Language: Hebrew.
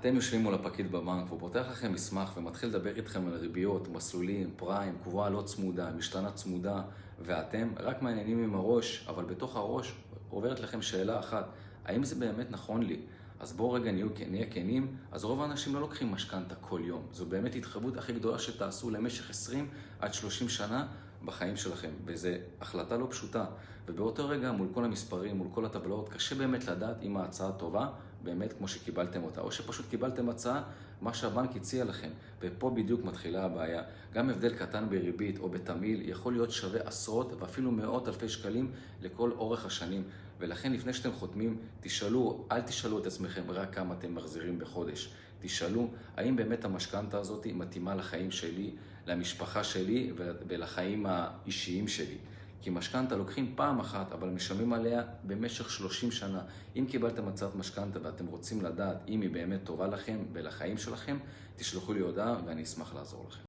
אתם יושבים מול הפקיד בבנק והוא פותח לכם מסמך ומתחיל לדבר איתכם על ריביות, מסלולים, פריים, קבועה לא צמודה, משתנה צמודה, ואתם רק מעניינים עם הראש, אבל בתוך הראש עוברת לכם שאלה אחת: האם זה באמת נכון לי? אז בואו רגע נהיה כנים. אז רוב האנשים לא לוקחים משכנתה כל יום. זו באמת התחייבות הכי גדולה שתעשו למשך 20 עד 30 שנה בחיים שלכם, וזו החלטה לא פשוטה. ובאותו רגע, מול כל המספרים, מול כל הטבלאות, קשה באמת לדעת אם ההצעה טובה, באמת כמו שקיבלתם אותה, או שפשוט קיבלתם הצעה, מה שהבנק הציע לכם. ופה בדיוק מתחילה הבעיה. גם הבדל קטן בריבית או בתמיל יכול להיות שווה עשרות ואפילו מאות אלפי שקלים לכל אורך השנים. ולכן לפני שאתם חותמים, אל תשאלו את עצמכם רק כמה אתם מחזירים בחודש. תשאלו, האם באמת המשכנתה הזאת מתאימה לחיים שלי, למשפחה שלי ולחיים האישיים שלי. כי משכנתה לוקחים פעם אחת, אבל משלמים עליה במשך 30 שנה. אם קיבלתם הצעת משכנתה ואתם רוצים לדעת אם היא באמת טובה לכם ולחיים שלכם, תשלחו לי הודעה ואני אשמח לעזור לכם.